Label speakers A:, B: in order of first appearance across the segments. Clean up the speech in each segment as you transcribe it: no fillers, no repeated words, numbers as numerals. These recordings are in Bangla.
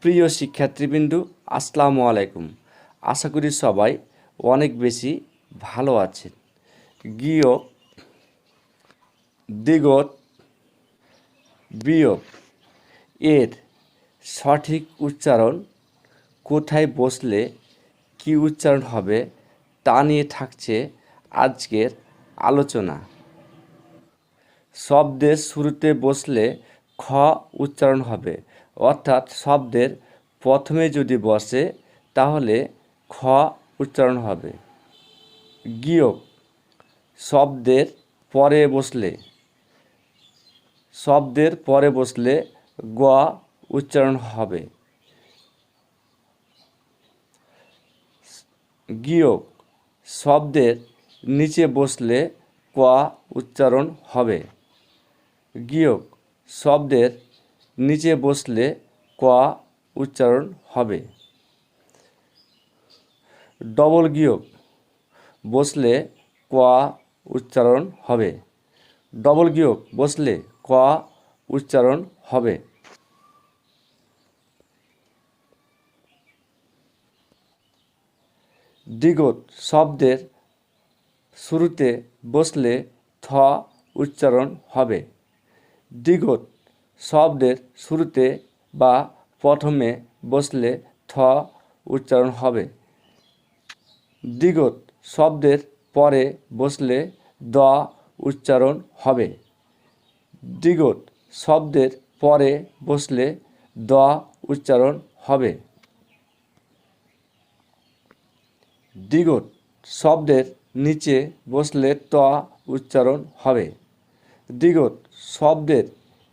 A: প্রিয় শিক্ষার্থীবৃন্দ, আসসালামু আলাইকুম। আশা করি সবাই অনেক বেশি ভালো আছেন। গিয়ক, দিগত, বিয়োগ এর সঠিক উচ্চারণ কোথায় বসলে কী উচ্চারণ হবে তা নিয়ে থাকছে আজকের আলোচনা। শব্দের শুরুতে বসলে খ উচ্চারণ হবে, অর্থাৎ শব্দের প্রথমে যদি বসে তাহলে খ উচ্চারণ হবে। গিয়ক শব্দের পরে বসলে গ উচ্চারণ হবে। গিয়ক শব্দের নিচে বসলে ক উচ্চারণ হবে। গিয়ক শব্দের নিচে বসলে ক উচ্চারণ হবে। ডবল গিয়ক বসলে ক উচ্চারণ হবে। ডবল গিয়ক বসলে ক উচ্চারণ হবে। দ্বিগত শব্দের শুরুতে বসলে থ উচ্চারণ হবে। দ্বিগত শব্দের শুরুতে বা প্রথমে বসলে থ উচ্চারণ হবে। দ্বিগত শব্দের পরে বসলে দ উচ্চারণ হবে। দ্বিগত শব্দের পরে বসলে দ উচ্চারণ হবে। দ্বিগত শব্দের নিচে বসলে ত উচ্চারণ হবে। দ্বিগত শব্দের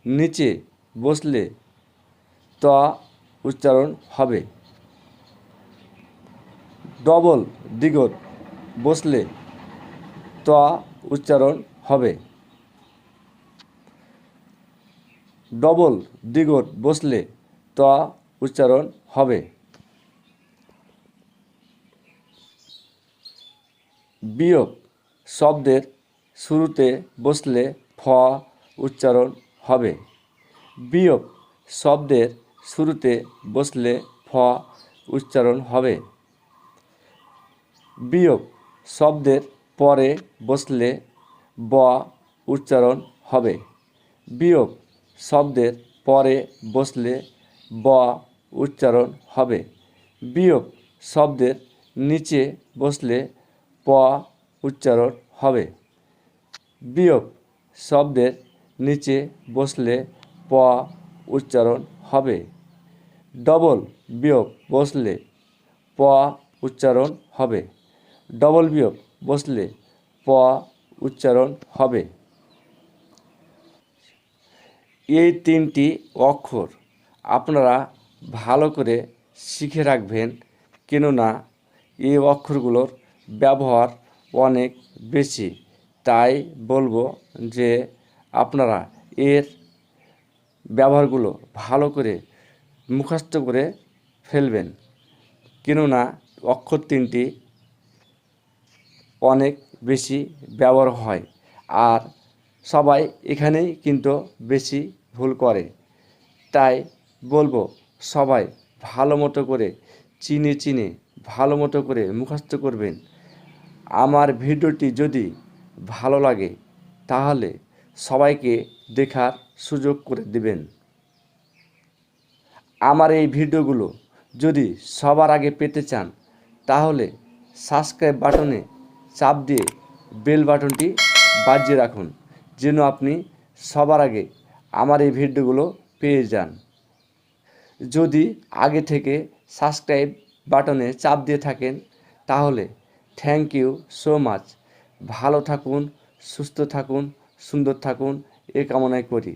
A: নিচে বসলে ত উচ্চারণ হবে। ডবল দ্বিগত বসলে ত উচ্চারণ হবে। ডবল দ্বিগত বসলে ত উচ্চারণ হবে। বিয়োগ শব্দের শুরুতে বসলে ফ উচ্চারণ হবে। বিয়োগ শব্দের শুরুতে বসলে ফ উচ্চারণ হবে। বিয়োগ শব্দের পরে বসলে ব উচ্চারণ হবে। বিয়োগ শব্দের পরে বসলে ব উচ্চারণ হবে। বিয়োগ শব্দের নিচে বসলে প উচ্চারণ হবে। বিয়োগ শব্দের নিচে বসলে প উচ্চারণ হবে। ডবল বিয়োগ বসলে প উচ্চারণ হবে। ডবল বিয়োগ বসলে প উচ্চারণ হবে। এই তিনটি অক্ষর আপনারা ভালো করে শিখে রাখবেন, কেননা এই অক্ষরগুলোর ব্যবহার অনেক বেশি। তাই বলবো যে আপনারা এর ব্যবহারগুলো ভালো করে মুখস্থ করে ফেলবেন, কেননা অক্ষর তিনটি অনেক বেশি ব্যবহার হয় আর সবাই এখানেই কিন্তু বেশি ভুল করে। তাই বলবো সবাই ভালো মতো করে চিনে ভালো মতো করে মুখস্থ করবেন। আমার ভিডিওটি যদি ভালো লাগে তাহলে সবাইকে দেখার সুযোগ করে দেবেন। আমার এই ভিডিওগুলো যদি সবার আগে পেতে চান তাহলে সাবস্ক্রাইব বাটনে চাপ দিয়ে বেল বাটনটি বাজিয়ে রাখুন, যেন আপনি সবার আগে আমার এই ভিডিওগুলো পেয়ে যান। যদি আগে থেকে সাবস্ক্রাইব বাটনে চাপ দিয়ে থাকেন তাহলে থ্যাংক ইউ সো মাচ। ভালো থাকুন, সুস্থ থাকুন, সুন্দর থাকুন, এ কামনাই করি।